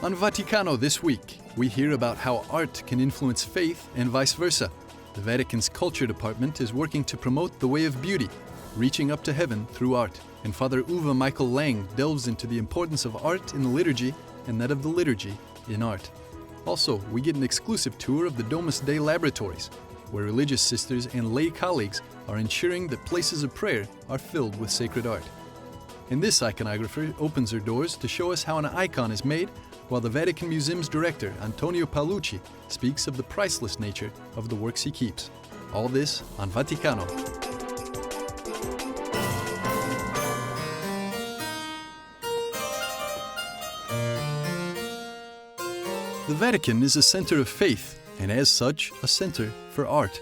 On Vaticano this week, we hear about how art can influence faith and vice versa. The Vatican's culture department is working to promote the way of beauty, reaching up to heaven through art. And Father Uwe Michael delves into the importance of art in the liturgy and that of the liturgy in art. Also, we get an exclusive tour of the Domus Dei laboratories, where religious sisters and lay colleagues are ensuring that places of prayer are filled with sacred art. And this iconographer opens her doors to show us how an icon is made, while the Vatican Museum's director, Antonio Paolucci, speaks of the priceless nature of the works he keeps. All this on Vaticano. The Vatican is a center of faith, and as such, a center for art.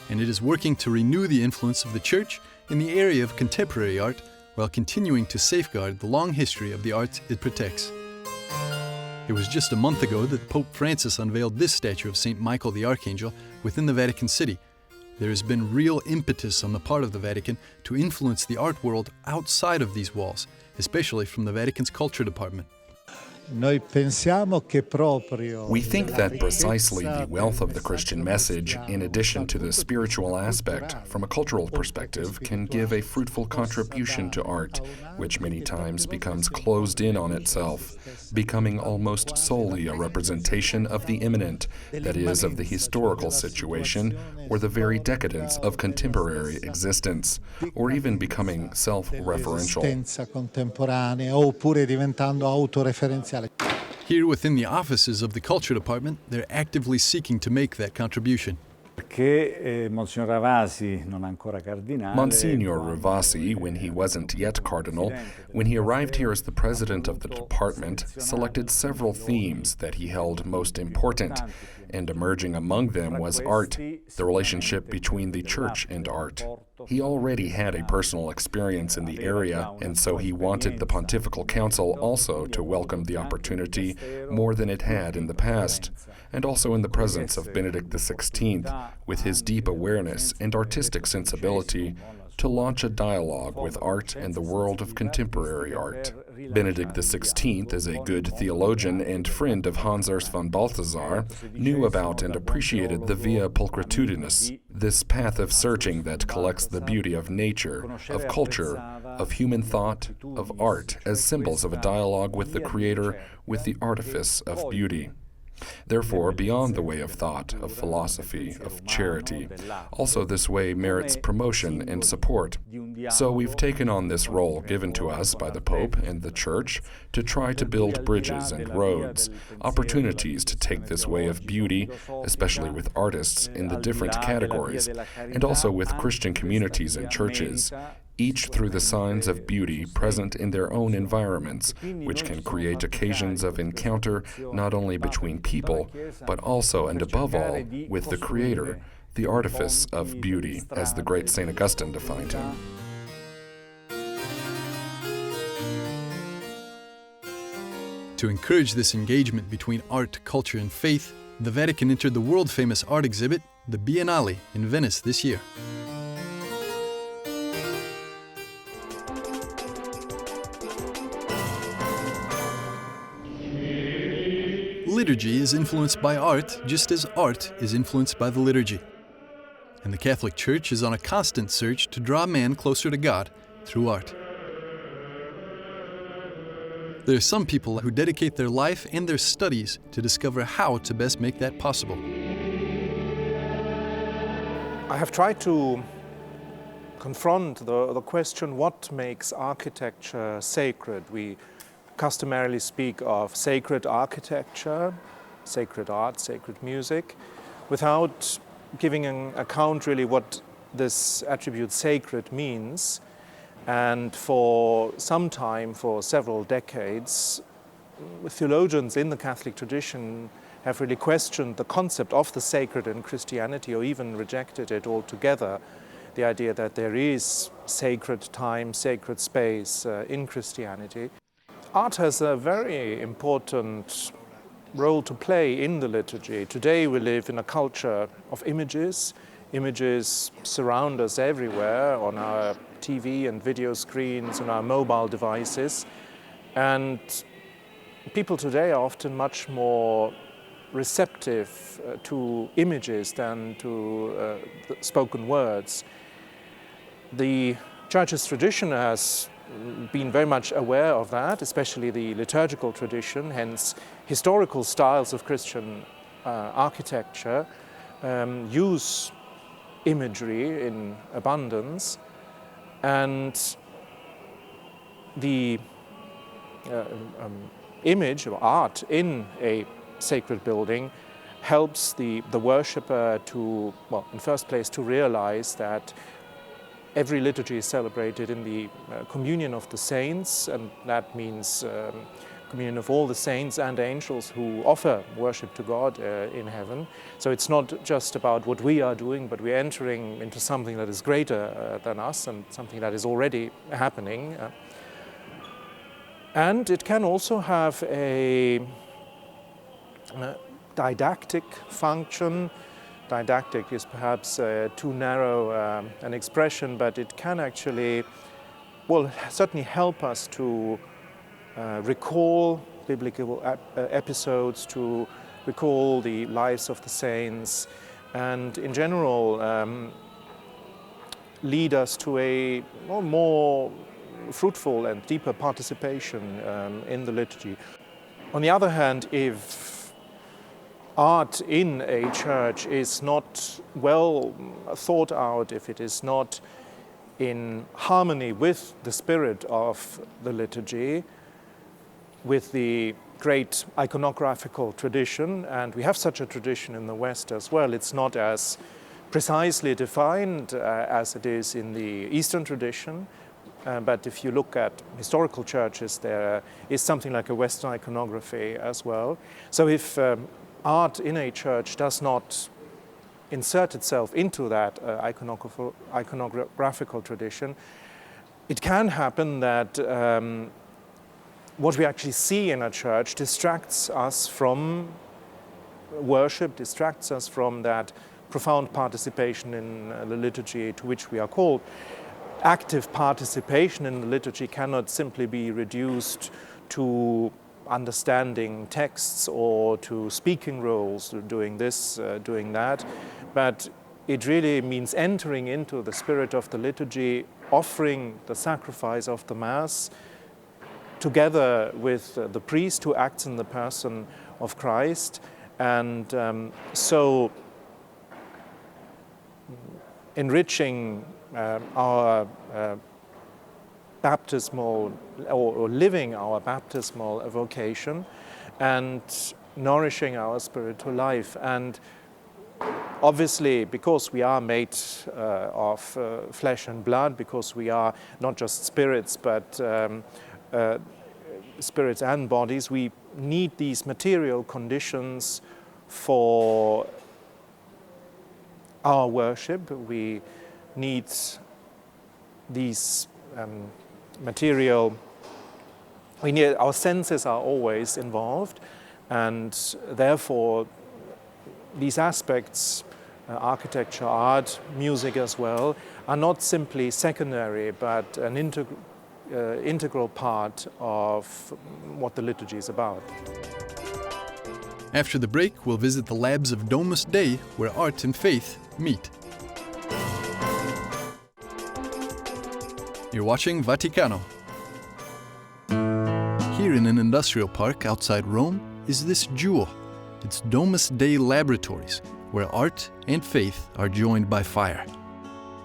And it is working to renew the influence of the Church in the area of contemporary art, while continuing to safeguard the long history of the art it protects. It was just a month ago that Pope Francis unveiled this statue of St. Michael the Archangel within the Vatican City. There has been real impetus on the part of the Vatican to influence the art world outside of these walls, especially from the Vatican's culture department. We think that precisely the wealth of the Christian message, in addition to the spiritual aspect, from a cultural perspective, can give a fruitful contribution to art, which many times becomes closed in on itself, becoming almost solely a representation of the immanent, that is, of the historical situation, or the very decadence of contemporary existence, or even becoming self-referential. Here within the offices of the Culture Department, they're actively seeking to make that contribution. Monsignor Ravasi, when he wasn't yet cardinal, when he arrived here as the president of the department, selected several themes that he held most important, and emerging among them was art, the relationship between the Church and art. He already had a personal experience in the area, and so he wanted the Pontifical Council also to welcome the opportunity more than it had in the past, and also in the presence of Benedict XVI, with his deep awareness and artistic sensibility, to launch a dialogue with art and the world of contemporary art. Benedict XVI, as a good theologian and friend of Hans Urs von Balthasar, knew about and appreciated the Via Pulchritudinis, this path of searching that collects the beauty of nature, of culture, of human thought, of art, as symbols of a dialogue with the Creator, with the artifice of beauty. Therefore, beyond the way of thought, of philosophy, of charity, also this way merits promotion and support. So we've taken on this role given to us by the Pope and the Church to try to build bridges and roads, opportunities to take this way of beauty, especially with artists in the different categories, and also with Christian communities and churches, each through the signs of beauty present in their own environments, which can create occasions of encounter not only between people, but also and above all with the Creator, the artifice of beauty, as the great St. Augustine defined him. To encourage this engagement between art, culture, and faith, the Vatican entered the world-famous art exhibit, the Biennale, in Venice this year. Liturgy is influenced by art, just as art is influenced by the liturgy. And the Catholic Church is on a constant search to draw man closer to God through art. There are some people who dedicate their life and their studies to discover how to best make that possible. I have tried to confront the question, what makes architecture sacred? We customarily speak of sacred architecture, sacred art, sacred music, without giving an account really what this attribute sacred means. And for some time, for several decades, theologians in the Catholic tradition have really questioned the concept of the sacred in Christianity, or even rejected it altogether. The idea that there is sacred time, sacred space in Christianity. Art has a very important role to play in the liturgy. Today we live in a culture of images. Images surround us everywhere on our TV and video screens, on our mobile devices. And people today are often much more receptive to images than to the spoken words. The Church's tradition has been very much aware of that, especially the liturgical tradition, hence historical styles of Christian architecture use imagery in abundance, and the image or art in a sacred building helps the worshipper to, well, in first place, to realize that every liturgy is celebrated in the communion of the saints, and that means communion of all the saints and angels who offer worship to God in heaven. So it's not just about what we are doing, but we're entering into something that is greater than us and something that is already happening. And it can also have a didactic function. Didactic is perhaps too narrow an expression, but it can actually, well, certainly help us to recall biblical episodes, to recall the lives of the saints, and in general lead us to a more fruitful and deeper participation in the liturgy. On the other hand, if art in a church is not well thought out, if it is not in harmony with the spirit of the liturgy, with the great iconographical tradition, and we have such a tradition in the West as well. It's not as precisely defined as it is in the Eastern tradition, but if you look at historical churches, there is something like a Western iconography as well. So if art in a church does not insert itself into that iconographical tradition, it can happen that what we actually see in a church distracts us from worship, distracts us from that profound participation in the liturgy to which we are called. Active participation in the liturgy cannot simply be reduced to understanding texts or to speaking roles, doing this, doing that, but it really means entering into the spirit of the liturgy, offering the sacrifice of the Mass together with the priest who acts in the person of Christ, and so enriching our baptismal or living our baptismal vocation and nourishing our spiritual life. And obviously, because we are made of flesh and blood, because we are not just spirits but spirits and bodies, we need these material conditions for our worship. We need these material, our senses are always involved, and therefore these aspects, architecture, art, music as well, are not simply secondary but an integral part of what the liturgy is about. After the break, we'll visit the labs of Domus Dei, where art and faith meet. You're watching Vaticano. Here in an industrial park outside Rome is this jewel. It's Domus Dei Laboratories, where art and faith are joined by fire.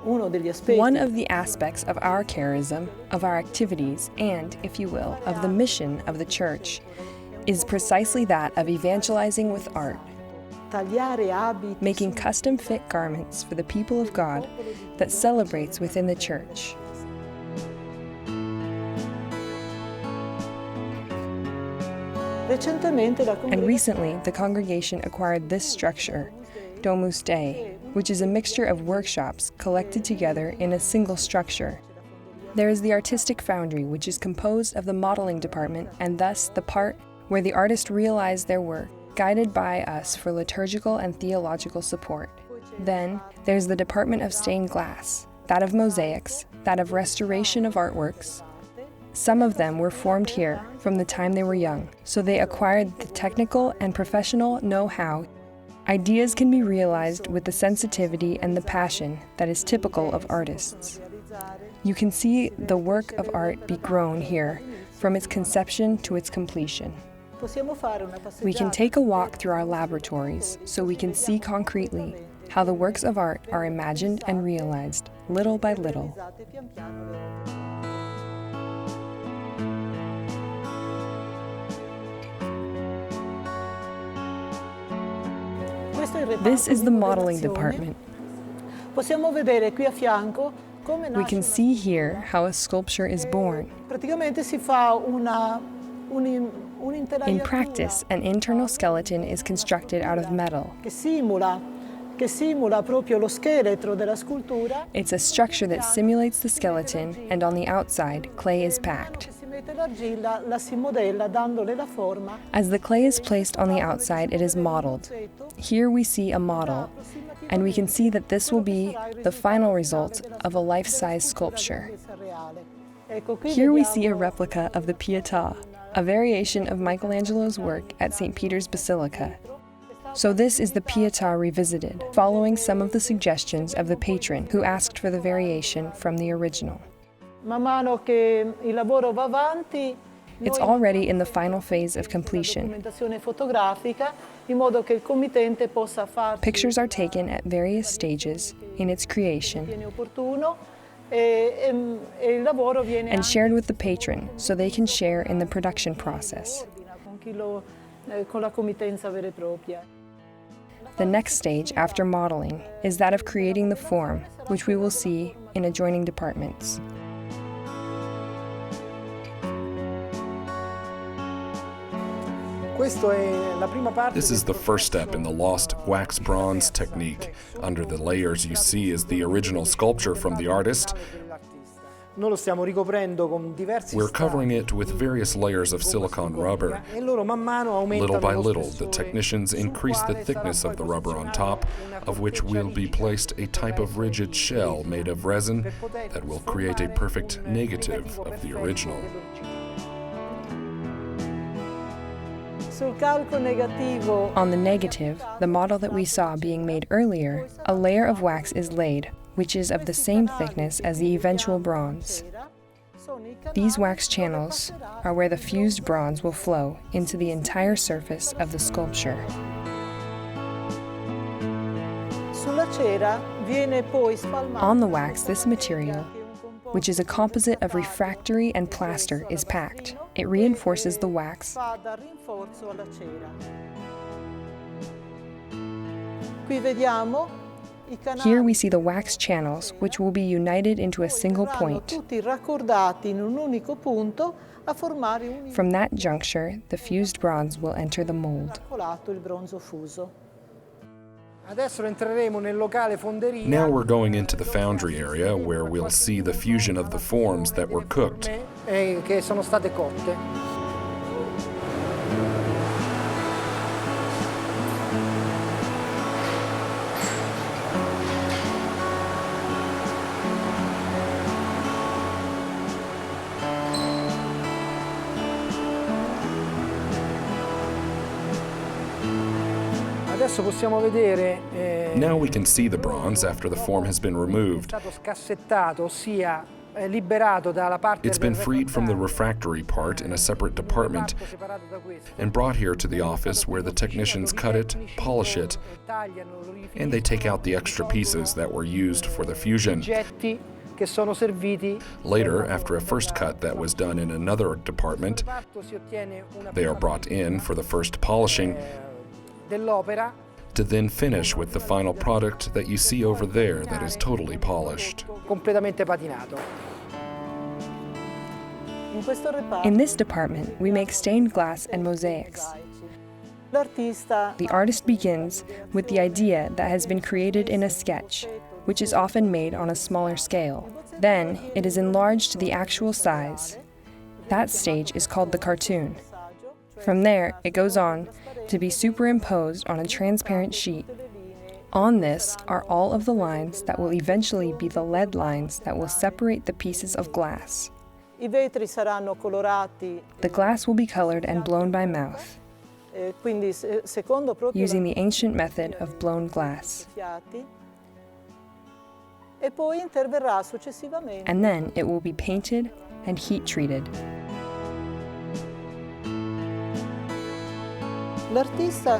One of the aspects of our charism, of our activities, and, if you will, of the mission of the Church, is precisely that of evangelizing with art, making custom-fit garments for the people of God that celebrates within the Church. And recently, the congregation acquired this structure, Domus Dei, which is a mixture of workshops collected together in a single structure. There is the artistic foundry, which is composed of the modeling department and thus the part where the artists realize their work, guided by us for liturgical and theological support. Then, there's the department of stained glass, that of mosaics, that of restoration of artworks. Some of them were formed here from the time they were young, so they acquired the technical and professional know-how. Ideas can be realized with the sensitivity and the passion that is typical of artists. You can see the work of art be grown here, from its conception to its completion. We can take a walk through our laboratories so we can see concretely how the works of art are imagined and realized, little by little. This is the modeling department. We can see here how a sculpture is born. In practice, an internal skeleton is constructed out of metal. It's a structure that simulates the skeleton, and on the outside, clay is packed. As the clay is placed on the outside, it is modeled. Here we see a model, and we can see that this will be the final result of a life-size sculpture. Here we see a replica of the Pietà, a variation of Michelangelo's work at St. Peter's Basilica. So this is the Pietà revisited, following some of the suggestions of the patron who asked for the variation from the original. It's already in the final phase of completion. Pictures are taken at various stages in its creation and shared with the patron so they can share in the production process. The next stage after modeling is that of creating the form, which we will see in adjoining departments. This is the first step in the lost wax bronze technique. Under the layers you see is the original sculpture from the artist. We're covering it with various layers of silicone rubber. Little by little, the technicians increase the thickness of the rubber on top, of which will be placed a type of rigid shell made of resin that will create a perfect negative of the original. On the negative, the model that we saw being made earlier, a layer of wax is laid, which is of the same thickness as the eventual bronze. These wax channels are where the fused bronze will flow into the entire surface of the sculpture. On the wax, this material, which is a composite of refractory and plaster, is packed. It reinforces the wax. Here we see the wax channels, which will be united into a single point. From that juncture, the fused bronze will enter the mold. Now we're going into the foundry area where we'll see the fusion of the forms that were cooked. Now we can see the bronze after the form has been removed. It's been freed from the refractory part in a separate department and brought here to the office where the technicians cut it, polish it, and they take out the extra pieces that were used for the fusion. Later, after a first cut that was done in another department, they are brought in for the first polishing to then finish with the final product that you see over there that is totally polished. In this department, we make stained glass and mosaics. The artist begins with the idea that has been created in a sketch, which is often made on a smaller scale. Then, it is enlarged to the actual size. That stage is called the cartoon. From there, it goes on to be superimposed on a transparent sheet. On this are all of the lines that will eventually be the lead lines that will separate the pieces of glass. I vetri saranno colorati. The glass will be colored and blown by mouth, Quindi secondo proprio using the ancient method of blown glass. E poi interverrà successivamente. And then it will be painted and heat treated. L'artista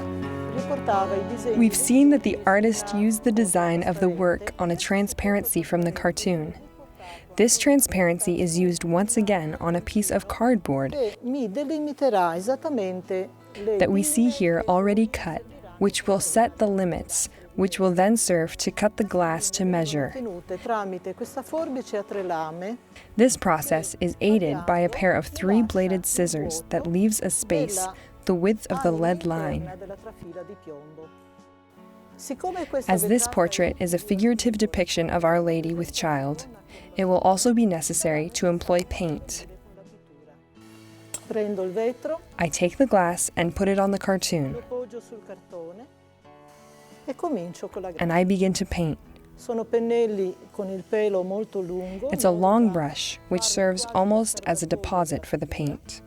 riportava i disegni. We've seen that the artist used the design of the work on a transparency from the cartoon. This transparency is used once again on a piece of cardboard Mi delimiterà esattamente le that we see here already cut, which will set the limits, which will then serve to cut the glass to measure. tenute tramite questa forbice a tre lame. This process is aided by a pair of three-bladed scissors that leaves a space the width of the lead line. As this portrait is a figurative depiction of Our Lady with Child, it will also be necessary to employ paint. Prendo il vetro, I take the glass and put it on the cartoon, lo poggio sul cartone e comincio con la and I begin to paint. Sono pennelli con il pelo molto lungo. It's a long brush, which serves almost as a deposit for the paint.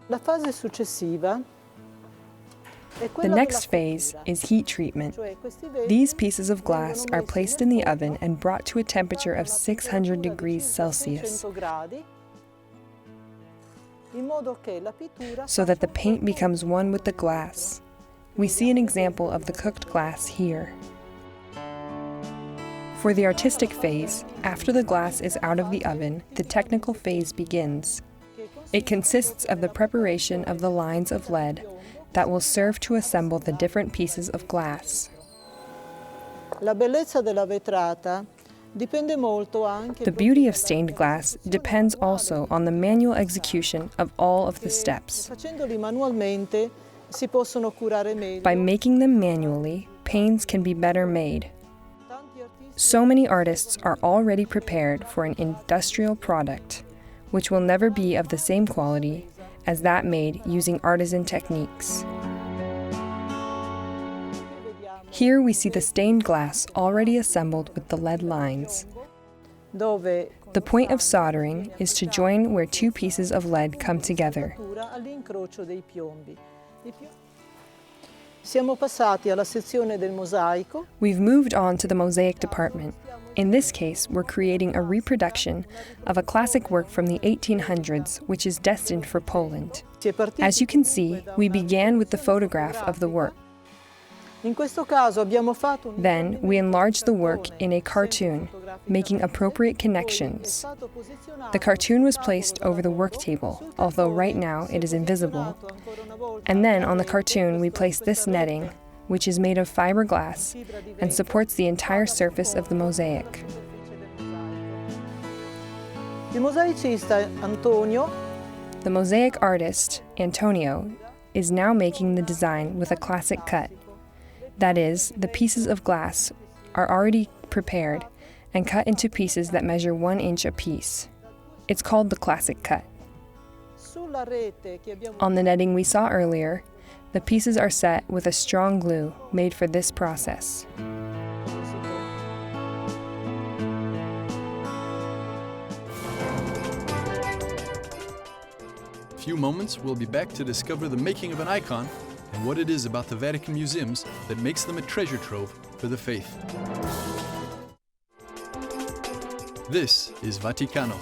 La fase successiva è The quella next della phase cottura, is heat treatment. cioè questi vetri These pieces of glass vengono are messi placed nel in the forno oven and brought to a temperature of 600 degrees Celsius, 600 gradi, in modo che la pittura so that the faccia un paint corpo becomes one with the glass. We see an example of the cooked glass here. For the artistic phase, after the glass is out of the oven, the technical phase begins. It consists of the preparation of the lines of lead that will serve to assemble the different pieces of glass. La bellezza della vetrata dipende molto anche The beauty of stained glass depends also on the manual execution of all of the steps. facendoli manualmente si possono curare meglio. By making them manually, paints can be better made. Tanti artisti So many artists are already prepared for an industrial product, which will never be of the same quality as that made using artisan techniques. Here we see the stained glass already assembled with the lead lines. dove The point of soldering is to join where two pieces of lead come together. all'incrocio dei piombi. Siamo passati alla sezione del mosaico. We've moved on to the mosaic department. In this case, we're creating a reproduction of a classic work from the 1800s, which is destined for Poland. Si è partiti As you can see, we began with the photograph of the work. In questo caso abbiamo fatto un Then, we enlarged the work in a cartoon, making appropriate connections. The cartoon was placed over the work table, although right now it is invisible. And then, on the cartoon, we placed this netting, which is made of fiberglass and supports the entire surface of the mosaic. Il mosaicista Antonio The mosaic artist, Antonio, is now making the design with a classic cut. That is, the pieces of glass are already prepared and cut into pieces that measure 1 inch apiece. It's called the classic cut. sulla rete che abbiamo On the netting we saw earlier, the pieces are set with a strong glue made for this process. Few moments, we'll be back to discover the making of an icon and what it is about the Vatican museums that makes them a treasure trove for the faith. This is Vaticano.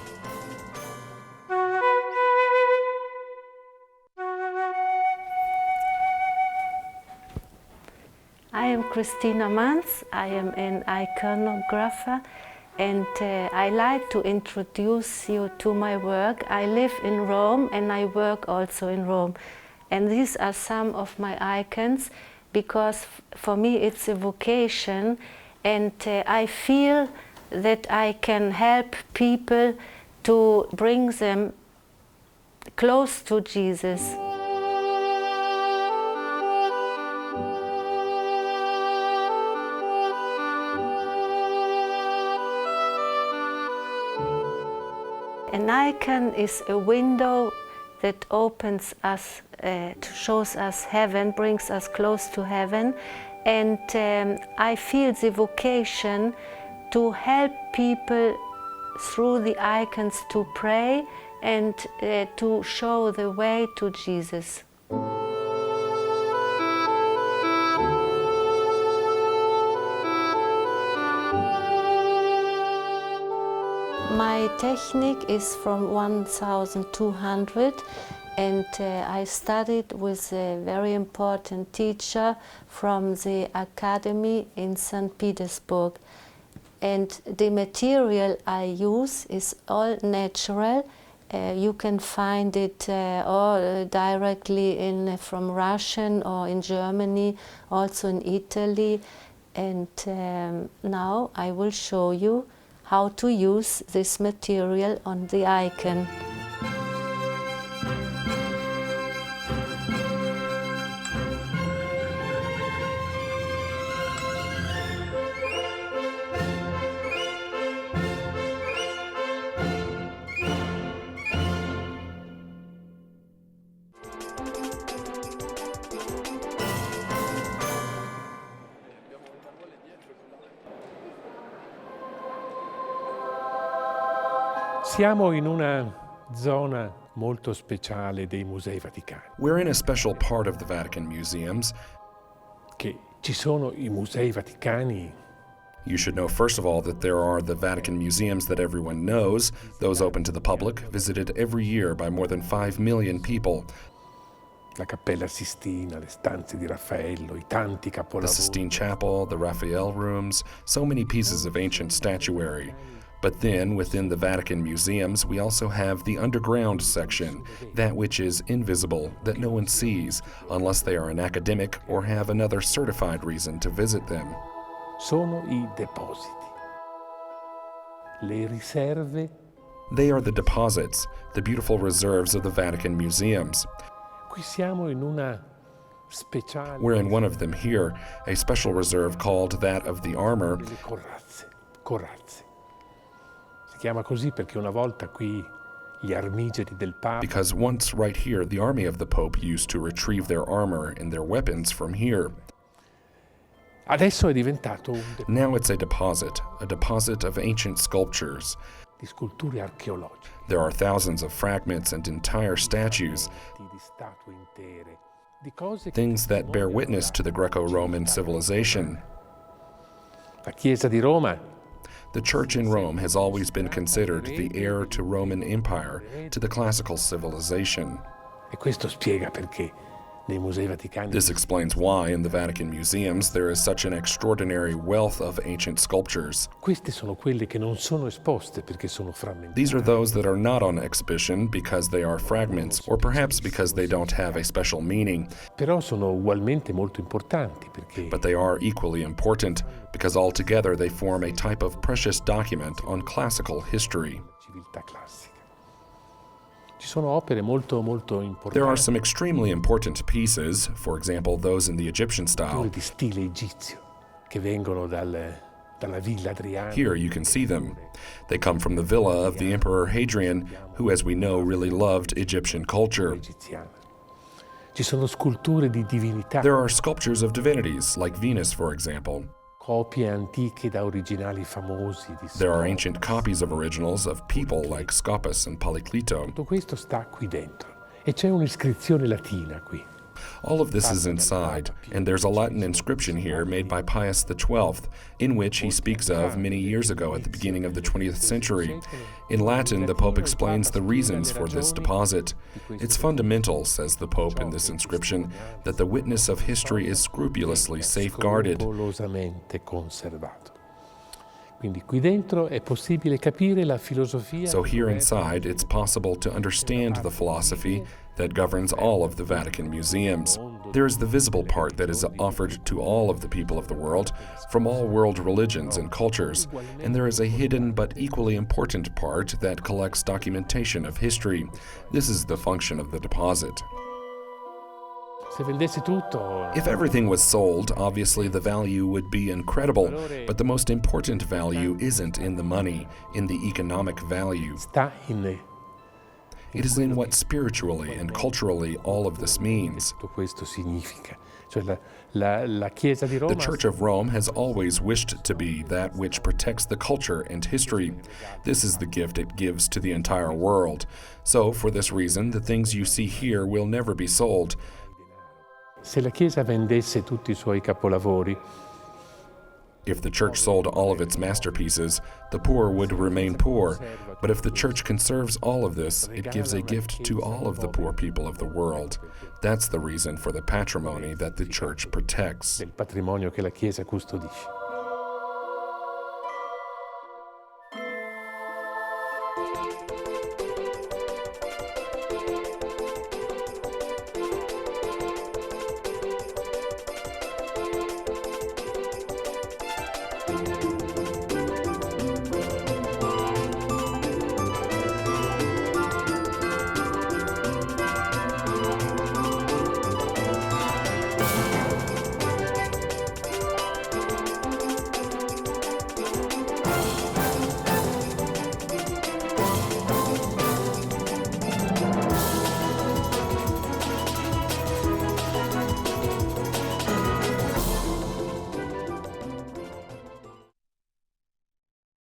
I am Christina Mans. I am an iconographer, and I like to introduce you to my work. I live in Rome and I work also in Rome. And these are some of my icons, because for me it's a vocation, and I feel that I can help people to bring them close to Jesus. An icon is a window that opens us, shows us heaven, brings us close to heaven, and I feel the vocation to help people through the icons to pray and to show the way to Jesus. My technique is from 1200, and I studied with a very important teacher from the academy in St. Petersburg. And the material I use is all natural. You can find it all directly from Russian or in Germany, also in Italy. And now I will show you how to use this material on the icon. Siamo in una zona molto speciale dei musei vaticani. We're in a special part of the Vatican Museums. Che ci sono I musei vaticani. You should know, first of all, that there are the Vatican Museums that everyone knows, those open to the public, visited every year by more than 5 million people. La Cappella Sistina, le stanze di Raffaello, I tanti The capolavori. Sistine Chapel, the Raphael rooms, so many pieces of ancient statuary. But then, within the Vatican Museums, we also have the underground section, that which is invisible, that no one sees, unless they are an academic or have another certified reason to visit them. Sono I depositi. Le riserve. They are the deposits, the beautiful reserves of the Vatican Museums. Qui siamo in una speciale. We're in one of them here, a special reserve called that of the armor. Delle corazze. Si chiama così perché una volta qui gli armigeri del Papa. Because once right here, the army of the Pope used to retrieve their armor and their weapons from here. Adesso è diventato un Now it's a deposit of ancient sculptures. di sculture archeologiche. There are thousands of fragments and entire statues, Di statue intere, di cose che things that bear witness to the Greco-Roman civilization. la Chiesa di Roma The Church in Rome has always been considered the heir to Roman Empire, to the classical civilization. e questo spiega perché nei musei vaticani This explains why in the Vatican Museums there is such an extraordinary wealth of ancient sculptures. queste sono quelle che non sono esposte perché sono frammentate. These are those that are not on exhibition because they are fragments, or perhaps because they don't have a special meaning, Però sono ugualmente molto importanti perché but they are equally important because altogether they form a type of precious document on classical history. civiltà classica. Ci sono opere molto importanti. There are some extremely important pieces, for example, those in the Egyptian style. di stile egizio che vengono dalla Villa Adriana. Here you can see them. They come from the villa of the Emperor Hadrian, who, as we know, really loved Egyptian culture. egiziana. Ci sono sculture di divinità, There are sculptures of divinities, like Venus, for example. copie antiche da originali famosi di There are Scopa. ancient copies of originals of people like Scopas and Polycleto. Tutto questo sta qui dentro e c'è un'iscrizione latina qui. All of this is inside, and there's a Latin inscription here made by Pius XII, in which he speaks of many years ago at the beginning of the 20th century. In Latin, the Pope explains the reasons for this deposit. It's fundamental, says the Pope in this inscription, that the witness of history is scrupulously safeguarded. Scrupolosamente conservato. Quindi qui dentro è possibile capire la filosofia. So here inside, it's possible to understand the philosophy that governs all of the Vatican Museums. There is the visible part that is offered to all of the people of the world, from all world religions and cultures, and there is a hidden but equally important part that collects documentation of history. This is the function of the deposit. Se vendessi tutto, If everything was sold, obviously the value would be incredible, but the most important value isn't in the money, in the economic value. sta in It is in what spiritually and culturally all of this means. Tutto questo significa. Cioè la Chiesa di Roma. The Church of Rome has always wished to be that which protects the culture and history. This is the gift it gives to the entire world. So, for this reason, the things you see here will never be sold. Se la Chiesa vendesse tutti i suoi capolavori, If the Church sold all of its masterpieces, the poor would remain poor. But if the Church conserves all of this, it gives a gift to all of the poor people of the world. That's the reason for the patrimony that the Church protects. del patrimonio che la Chiesa custodisce.